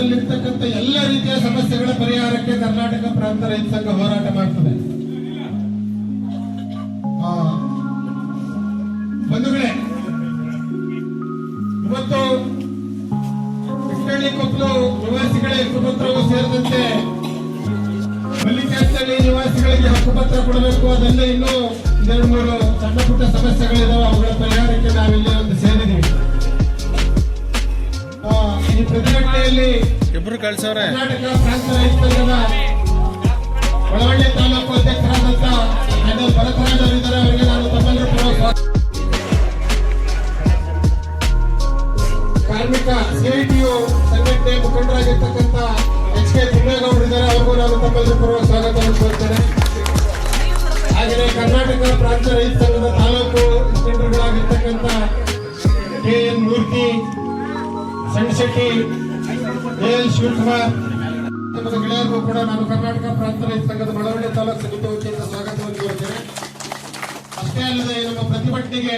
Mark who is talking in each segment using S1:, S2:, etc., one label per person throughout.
S1: ಕರ್ನಾಟಕದಲ್ಲಿರ್ತಕ್ಕಂಥ ಎಲ್ಲ ರೀತಿಯ ಸಮಸ್ಯೆಗಳ ಪರಿಹಾರಕ್ಕೆ ಕರ್ನಾಟಕ ಪ್ರಾಂತ ರೈತ ಸಂಘ ಹೋರಾಟ ಮಾಡ್ತದೆ. ಬಂಧುಗಳೇ, ಇವತ್ತು ಇಟ್ಟಳ್ಳಿ ಕೊಪ್ಪಲು ನಿವಾಸಿಗಳ ಹಕ್ಕುಪತ್ರವು ಸೇರಿದಂತೆ ಮಲ್ಲಿಕಾರ್ಜುನ ನಿವಾಸಿಗಳಿಗೆ ಹಕ್ಕುಪತ್ರ ಕೊಡಬೇಕು. ಅದೆಲ್ಲ ಇನ್ನೂ 2-3 ಸಣ್ಣ ಪುಟ್ಟ ಸಮಸ್ಯೆಗಳಿದಾವೆ. ಅವುಗಳ ಪರಿಹಾರಕ್ಕೆ ನಾವಿಲ್ಲಿ ಒಂದು ಸೇರಿದ್ದೀವಿ. ಈ ಪ್ರತಿಭಟನೆಯಲ್ಲಿ ಕರ್ನಾಟಕ ಪ್ರಾಂತ ರೈತ ಸಂಘದ ಒಳವಳ್ಳಿ ತಾಲೂಕು ಅಧ್ಯಕ್ಷರಾದಂತ ಭರತರಾಜ್ ಅವರಿದ್ದಾರೆ. ಅವರಿಗೆ ನಾನು ತಮ್ಮೆಲ್ಲರೂ ಕಾರ್ಮಿಕ ಸಿಐಟಿಯು ಸಂಘಟನೆ ಮುಖಂಡರಾಗಿರ್ತಕ್ಕಂಥ HK ತಿಮ್ಮೇಗೌಡರಿದ್ದಾರೆ. ಅವ್ರಿಗೂ ನಾನು ತಮ್ಮೆಲ್ಲರೂ ಪೂರ್ವ ಸ್ವಾಗತವನ್ನು ಕೋರ್ತೇನೆ. ಹಾಗೆಯೇ ಕರ್ನಾಟಕ ಪ್ರಾಂತ ರೈತ ಸಂಘದ ತಾಲೂಕು ಮುಖಂಡರುಗಳಾಗಿರ್ತಕ್ಕಂಥ KN ಮೂರ್ತಿ, ಸಣ್ಣ-ಶೆಟ್ಟಿ, AL ಶಿವಕುಮಾರ್ ಮತ್ತು ಗೆಳೆಯರಿಗೂ ಕೂಡ ನಾನು ಕರ್ನಾಟಕ ಪ್ರಾಂತ ರೈತ ಸಂಘದ ಮಳವಳ್ಳಿ ತಾಲೂಕು ಸಮಿತಿ ವತಿಯಿಂದ ಸ್ವಾಗತವನ್ನು ಕೋರುತ್ತೇನೆ. ಅಷ್ಟೇ ಅಲ್ಲದೆ ನಮ್ಮ ಪ್ರತಿಭಟನೆಗೆ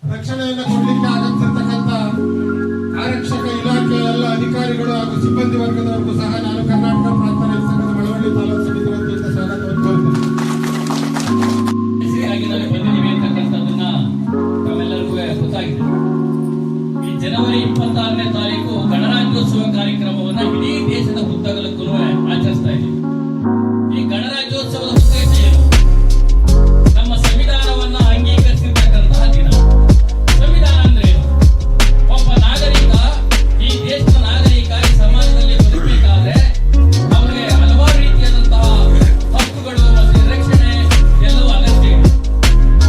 S1: ರಕ್ಷಣೆಯನ್ನು ಕೊಡಲಿಕ್ಕೆ ಆಗಮಿಸಿರ್ತಕ್ಕಂಥ ಆರಕ್ಷಕ ಇಲಾಖೆಯ ಎಲ್ಲ ಅಧಿಕಾರಿಗಳು ಹಾಗೂ ಸಿಬ್ಬಂದಿ ವರ್ಗದವರಿಗೂ ಸಹ ನಾನು ಕರ್ನಾಟಕ ಪ್ರಾಂತ ರೈತ ಸಂಘದ ಮಳವಳ್ಳಿ ತಾಲೂಕು ಸಮಿತಿ ವತಿಯಿಂದ ಸ್ವಾಗತವನ್ನು ಕೋರುತ್ತೇನೆ.
S2: ತಮ್ಮೆಲ್ಲರಿಗೂ ಗೊತ್ತಾಗಿದೆ. ಈ ಜನವರಿ 26ನೇ ತಾರೀಕು ಗಣರಾಜ್ಯೋತ್ಸವ ಕಾರ್ಯಕ್ರಮವನ್ನು ಇಡೀ ದೇಶದ ಉದ್ದಗಲಕ್ಕೂ ಆಚರಿಸ್ತಾ ಇದ್ದೀವಿ. ಈ ಗಣರಾಜ್ಯೋತ್ಸವದ ಉದ್ದೇಶ ಏನು? ನಮ್ಮ ಸಂವಿಧಾನವನ್ನ ಅಂಗೀಕರಿಸಿರ್ತಕ್ಕಂತಹ ದಿನ. ಸಂವಿಧಾನ ಅಂದ್ರೆ ಏನು? ಒಬ್ಬ ನಾಗರಿಕ, ಈ ದೇಶದ ನಾಗರಿಕ ಈ ಸಮಾಜದಲ್ಲಿ ಬದುಕಬೇಕಾದ್ರೆ ಅವರಿಗೆ ಹಲವಾರು ರೀತಿಯಾದಂತಹ ಹಕ್ಕುಗಳು ಮತ್ತು ರಕ್ಷಣೆ ಎಲ್ಲವೂ ಅಗತ್ಯ ಇದೆ.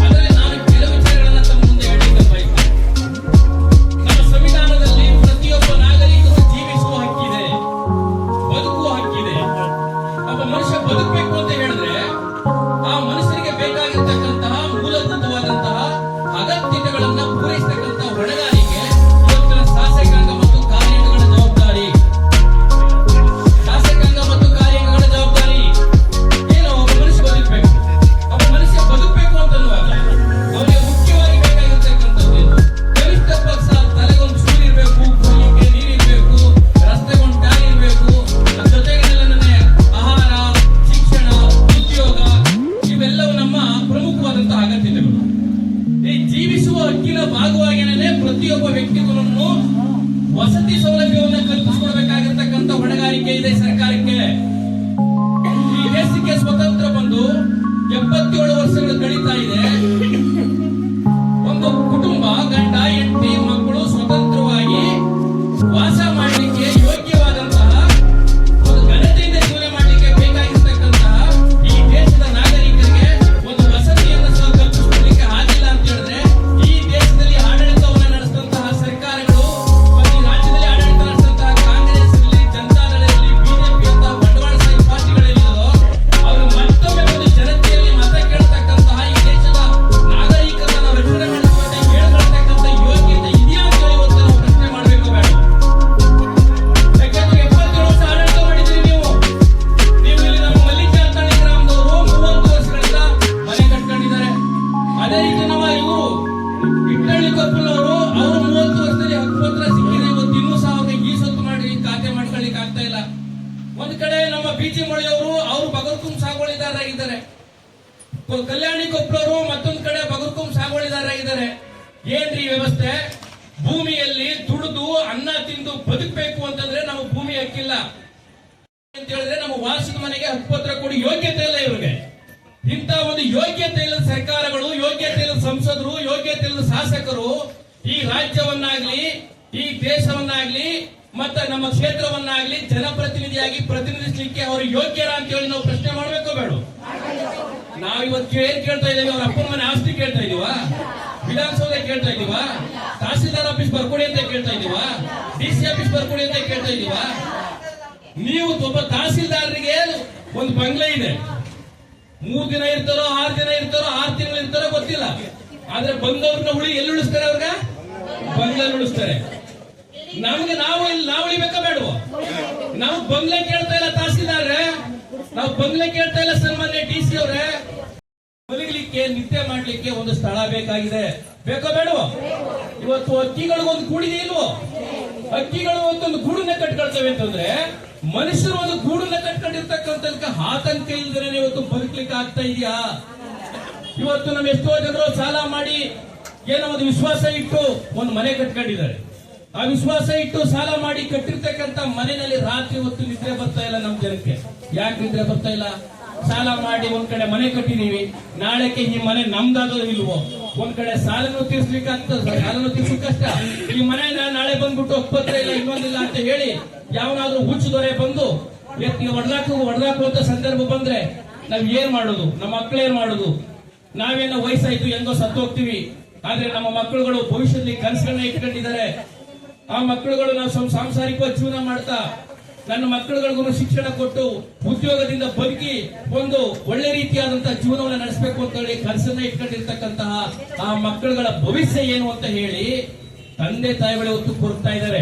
S2: ಅದರಲ್ಲಿ ನಾನು ಕೆಲವು ವಿಚಾರಗಳನ್ನ ತಮ್ಮ ಮುಂದೆ ಹೇಳಿದ್ದೆ ಬಯಸ್ತೇನೆ. ನಮ್ಮ ಸಂವಿಧಾನದಲ್ಲಿ ಪ್ರತಿಯೊಬ್ಬ ನಾಗರಿಕರು ಜೀವಿಸುವ ಹಕ್ಕಿದೆ, ಬದುಕುವ ಹಕ್ಕಿದೆ. ಒಬ್ಬ ಮನುಷ್ಯ ಬದುಕಬೇಕು ಅಂತ ಹೇಳಿದ್ರೆ ಆ ಮನುಷ್ಯನಿಗೆ ಬೇಕಾಗಿರ್ತಕ್ಕಂತಹ ಮೂಲಭೂತವಾದಂತಹ ಅಗತ್ಯತೆಗಳನ್ನ ಪೂರೈಸತಕ್ಕಂತಹ ಹೊಣೆಗಾರಿಕೆ ಇವತ್ತಿನ ಶಾಸಕಾಂಗ ಮತ್ತು ಕಾರ್ಯಾಂಗಗಳ ಜವಾಬ್ದಾರಿ. ಶಾಸಕಾಂಗ ಮತ್ತು ಕಾರ್ಯಾಂಗಗಳ ಜವಾಬ್ದಾರಿ ಏನು? ಒಬ್ಬ ಮನುಷ್ಯ ಬದುಕಬೇಕು. ಒಬ್ಬ ಮನುಷ್ಯ ಬದುಕಬೇಕು ಅಂತನ್ನುವಾಗ ಅವನಿಗೆ ಮುಖ್ಯವಾಗಿ ಬೇಕಾಗಿರ್ತಕ್ಕಂಥದ್ದು ಏನು? ಕನಿಷ್ಠ ಪಕ್ಷ ತಲೆಗೊಂದು ಚೂರು ಇರಬೇಕು, ಕುಡಿಲಿಕ್ಕೆ ನೀರಿರಬೇಕು, ರಸ್ತೆಗೊಂದು ದಾರಿ ಇರಬೇಕು, ಜೊತೆಗೆ ಆಹಾರ, ಶಿಕ್ಷಣ, ಉದ್ಯೋಗ ಇವೆಲ್ಲವೂ ನಮ್ಮ ಪ್ರಮುಖವಾದಂತಹ ಅಗತ್ಯತೆಗಳು. ಈ ಜೀವಿಸುವ ಹಕ್ಕಿನ ಭಾಗವಾಗಿನೇ ಪ್ರತಿಯೊಬ್ಬ ವ್ಯಕ್ತಿಗಳನ್ನು ವಸತಿ ಸೌಲಭ್ಯವನ್ನು ಕಲ್ಪಿಸಿಕೊಡಬೇಕಾಗಿರ್ತಕ್ಕಂಥ ಹೊಣೆಗಾರಿಕೆ ಇದೆ ಸರ್ಕಾರಕ್ಕೆ. ಈ ದೇಶಕ್ಕೆ ಸ್ವತಂತ್ರ ಬಂದು 77 ವರ್ಷಗಳು ಕಳೀತಾ ಇದೆ. ಒಂದು ಕುಟುಂಬ, ಗಂಡ ಹೆಂಡತಿ ಮಕ್ಕಳು ಸ್ವತಂತ್ರವಾಗಿ ವಾಸ ಮಾಡಲಿಕ್ಕೆ ಯೋಗ್ಯವಾದಂತಹ ಒಂದು ಘನತೆಯಿಂದ ಜೀವನ ಮಾಡಲಿಕ್ಕೆ ಬೇಕಾಗಿರ್ತಕ್ಕಂತಹ ಈ ದೇಶದ ನಾಗರಿಕರಿಗೆ ಒಂದು ವಸತಿಯನ್ನು ಸಹ ಕಲ್ಪಿಸಿಕೊಡಲಿಕ್ಕೆ ಆಗಿಲ್ಲ ಅಂತ ಹೇಳಿದ್ರೆ ಈ ದೇಶದಲ್ಲಿ ಆಡಳಿತವನ್ನು ನಡೆಸಿದಂತಹ ಸರ್ಕಾರಗಳು ಮತ್ತು ರಾಜ್ಯದಲ್ಲಿ ಆಡಳಿತ ನಡೆಸಿದಂತಹ ಕಾಂಗ್ರೆಸ್ ಇರಲಿ, ಜನತಾದಳ ಇರಲಿ, ಬಿಜೆಪಿ ಅಂತ ಬಂಡವಾಳಶಾಹಿ ಪಾರ್ಟಿಗಳೇನಿದೆಯೋ ಅವರು ಮತ್ತೊಮ್ಮೆ ಒಂದು ಜನತೆಯಲ್ಲಿ ಮತ ಕೇಳತಕ್ಕಂತಹ ಈ ದೇಶದ ನಾಗರಿಕರನ್ನ ರಕ್ಷಣೆ ಮಾಡುವಂತೆ ಹೇಳ್ಕೊಳ್ತಕ್ಕಂಥ ಯೋಗ್ಯತೆ ಇದೆಯಾ ಅಂತ ಇವತ್ತು ನಾವು ಪ್ರಶ್ನೆ ಮಾಡಬೇಕು ಬೇಡ? ಯಾಕಂದ್ರೆ 77 ವರ್ಷ ಆಡಳಿತ ಮಾಡಿದ್ರಿ ನೀವು. ಇಲ್ಲಿ ನಮ್ಮ ಮಲ್ಲಿಕಾರ್ಜುನ ಗ್ರಾಮದವರು 30 ವರ್ಷಗಳಿಂದ ಮನೆ ಕಟ್ಕೊಂಡಿದ್ದಾರೆ. ಅದೇ ರೀತಿ ನಮ್ಮ ಇವರು ಇಟ್ಟಳ್ಳಿ ಕೊಪ್ಪಲವರು ಅವರು 30 ವರ್ಷದಲ್ಲಿ ಹಕ್ಕುಪತ್ರ ಸಿಕ್ಕಿದೆ. ಇವತ್ತು ಇನ್ನೂ ಸಹ ಅವ್ರಿಗೆ ಈ ಸೊತ್ತು ಮಾಡಿ ಖಾತೆ ಮಾಡ್ಕೊಳ್ಳಿಕ್ಕೆ ಆಗ್ತಾ ಇಲ್ಲ. ಒಂದ್ ಕಡೆ ನಮ್ಮ BG ಮೊಳೆಯವರು ಅವರು ಬಗರ್ಕುಂ ಸಾಗುವಳಿದಾರರಾಗಿದ್ದಾರೆ. ಕಲ್ಯಾಣಿ ಕೊಪ್ಪಲವರು ಮತ್ತೊಂದು ಕಡೆ ಬಗರ್ಕುಂ ಸಾಗುವಳಿದಾರರಾಗಿದ್ದಾರೆ. ಏನ್ರಿ ವ್ಯವಸ್ಥೆ? ಭೂಮಿಯಲ್ಲಿ ದುಡಿದು ಅನ್ನ ತಿಂದು ಬದುಕಬೇಕು ಅಂತಂದ್ರೆ ನಮ್ಮ ಭೂಮಿ ಹಕ್ಕಿಲ್ಲ ಅಂತ ಹೇಳಿದ್ರೆ ನಮ್ಮ ವಾಸದ ಮನೆಗೆ ಹಕ್ಕುಪತ್ರ ಕೊಡಿ ಯೋಗ್ಯತೆ ಇಲ್ಲ ಇವ್ರಿಗೆ. ಇಂಥ ಒಂದು ಯೋಗ್ಯತೆ ಇಲ್ಲದ ಸರ್ಕಾರಗಳು, ಯೋಗ್ಯತೆ ಇಲ್ಲದ ಸಂಸದರು, ಯೋಗ್ಯತೆ ಇಲ್ಲದ ಶಾಸಕರು ಈ ರಾಜ್ಯವನ್ನಾಗ್ಲಿ, ಈ ದೇಶವನ್ನಾಗ್ಲಿ, ಮತ್ತೆ ನಮ್ಮ ಕ್ಷೇತ್ರವನ್ನಾಗ್ಲಿ ಜನಪ್ರತಿನಿಧಿಯಾಗಿ ಪ್ರತಿನಿಧಿಸಲಿಕ್ಕೆ ಅವರು ಯೋಗ್ಯರ ಅಂತ ಹೇಳಿ ನಾವು ಪ್ರಶ್ನೆ ಮಾಡಬೇಕು ಬೇಡ? ನಾವಿವತ್ತು ಏನ್ ಕೇಳ್ತಾ ಇದ್ದೀವಿ? ಅವ್ರ ಅಪ್ಪನ ಮನೆ ಆಸ್ತಿ ಕೇಳ್ತಾ ಇದೀವ? ವಿಧಾನಸೌಧ ಕೇಳ್ತಾ ಇದೀವ? ತಹಸೀಲ್ದಾರ್ ಆಫೀಸ್ ಬರ್ಕೊಡಿ ಅಂತ ಕೇಳ್ತಾ ಇದೀವ? DC ಆಫೀಸ್ ಬರ್ಕೊಡಿ ಅಂತ ಕೇಳ್ತಾ ಇದೀವ? ನೀವು ಒಬ್ಬ ತಹಸೀಲ್ದಾರರಿಗೆ ಒಂದು ಬಂಗ್ಲೆ ಇದೆ, 3 ದಿನ ಇರ್ತಾರೋ 6 ದಿನ ಇರ್ತಾರೋ 6 ತಿಂಗಳು ಇರ್ತಾರೋ ಗೊತ್ತಿಲ್ಲ. ಆದ್ರೆ ಬಂದವ್ರನ್ನ ಎಲ್ಲಿ ಉಳಿಸ್ತಾರೆ? ಅವ್ರಿಗೆ ಬಂಗ್ಲೆ ಉಳಿಸ್ತಾರೆ. ನಮ್ಗೆ ನಾವು ಉಳಿಬೇಕಾ ಬೇಡವೋ? ನಾವು ಬಂಗ್ಲೆ ಕೇಳ್ತಾ ಇಲ್ಲ ತಹಸೀಲ್ದಾರ್ರೆ, ನಾವು ಬಂಗ್ಲೆ ಕೇಳ್ತಾ ಇಲ್ಲ ಸನ್ಮಾನ್ಯ DC ಅವರೇ. ಮಲಗಲಿಕ್ಕೆ, ನಿದ್ದೆ ಮಾಡ್ಲಿಕ್ಕೆ ಒಂದು ಸ್ಥಳ ಬೇಕಾಗಿದೆ, ಬೇಕೋ ಬೇಡವೋ? ಇವತ್ತು ಹಕ್ಕಿಗಳಿಗೊಂದು ಕೂಡಿದೆ ಇಲ್ವೋ? ಹಕ್ಕಿಗಳು ಒಂದೊಂದು ಗೂಡನ್ನ ಕಟ್ಕೊಳ್ತಾ ಮಾಡ್ತವೆ ಅಂತಂದ್ರೆ ಮನುಷ್ಯರು ಒಂದು ಗೂಡನ್ನ ಕಟ್ಕೊಂಡಿರ್ತಕ್ಕಂಥ ಆತಂಕ ಇಲ್ದೇನೆ ಇವತ್ತು ಬದುಕಲಿಕ್ಕೆ ಆಗ್ತಾ ಇದೆಯಾ? ಇವತ್ತು ನಮ್ಮ ಎಷ್ಟೋ ಜನರು ಸಾಲ ಮಾಡಿ ಏನೋ ಒಂದು ವಿಶ್ವಾಸ ಇಟ್ಟು ಒಂದು ಮನೆ ಕಟ್ಕೊಂಡಿದ್ದಾರೆ. ಆ ವಿಶ್ವಾಸ ಇಟ್ಟು ಸಾಲ ಮಾಡಿ ಕಟ್ಟಿರ್ತಕ್ಕಂಥ ಮನೆಯಲ್ಲಿ ರಾತ್ರಿ ಹೊತ್ತು ನಿದ್ರೆ ಬರ್ತಾ ಇಲ್ಲ ನಮ್ಮ ಜನಕ್ಕೆ. ಯಾಕೆ ನಿದ್ರೆ ಬರ್ತಾ ಇಲ್ಲ? ಸಾಲ ಮಾಡಿ ಒಂದ್ ಕಡೆ ಮನೆ ಕಟ್ಟಿದೀವಿ, ನಾಳೆಕ್ಕೆ ಈ ಮನೆ ನಮ್ದಾದೋ ಇಲ್ವೋ, ಒಂದ್ ಕಡೆ ಸಾಲನು ತೀರ್ಸ್ಲಿಕ್ಕೆ ಆಗ್ತದೆ, ಸಾಲನು ತೀರ್ಸ್ಲಿಕ್ಕೆ ಕಷ್ಟ. ಈ ಮನೆ ನಾಳೆ ಬಂದ್ಬಿಟ್ಟು ಒಪ್ಪತ್ರ ಇಲ್ಲ ಇನ್ನೊಂದಿಲ್ಲ ಅಂತ ಹೇಳಿ ಯಾವನಾದ್ರೂ ಹುಚ್ಚು ದೊರೆ ಬಂದು ಎತ್ತಿ ಹೊಡೆದಾಕುವಂತ ಸಂದರ್ಭ ಬಂದ್ರೆ ನಾವ್ ಏನ್ ಮಾಡೋದು? ನಮ್ಮ ಮಕ್ಕಳೇನ್ ಮಾಡೋದು? ನಾವೇನೋ ವಯಸ್ಸಾಯ್ತು ಹೆಂಗೋ ಸತ್ತು ಹೋಗ್ತೀವಿ. ಆದ್ರೆ ನಮ್ಮ ಮಕ್ಕಳುಗಳು ಭವಿಷ್ಯದಲ್ಲಿ ಕನಸುಗಳನ್ನ ಇಟ್ಕೊಂಡಿದ್ದಾರೆ. ಆ ಮಕ್ಕಳುಗಳು ನಾವು ಸಾಂಸಾರಿಕವಾಗಿ ಜೀವನ ಮಾಡ್ತಾ ನನ್ನ ಮಕ್ಕಳುಗಳಿಗೂ ಶಿಕ್ಷಣ ಕೊಟ್ಟು ಉದ್ಯೋಗದಿಂದ ಬದುಕಿ ಒಂದು ಒಳ್ಳೆ ರೀತಿಯಾದಂತಹ ಜೀವನವನ್ನು ನಡೆಸಬೇಕು ಅಂತ ಹೇಳಿ ಕನಸನ್ನ ಇಟ್ಕೊಂಡಿರ್ತಕ್ಕಂತಹ ಆ ಮಕ್ಕಳುಗಳ ಭವಿಷ್ಯ ಏನು ಅಂತ ಹೇಳಿ ತಂದೆ ತಾಯಿಗಳು ಹೊತ್ತು ಕೊಡ್ತಾ ಇದ್ದಾರೆ.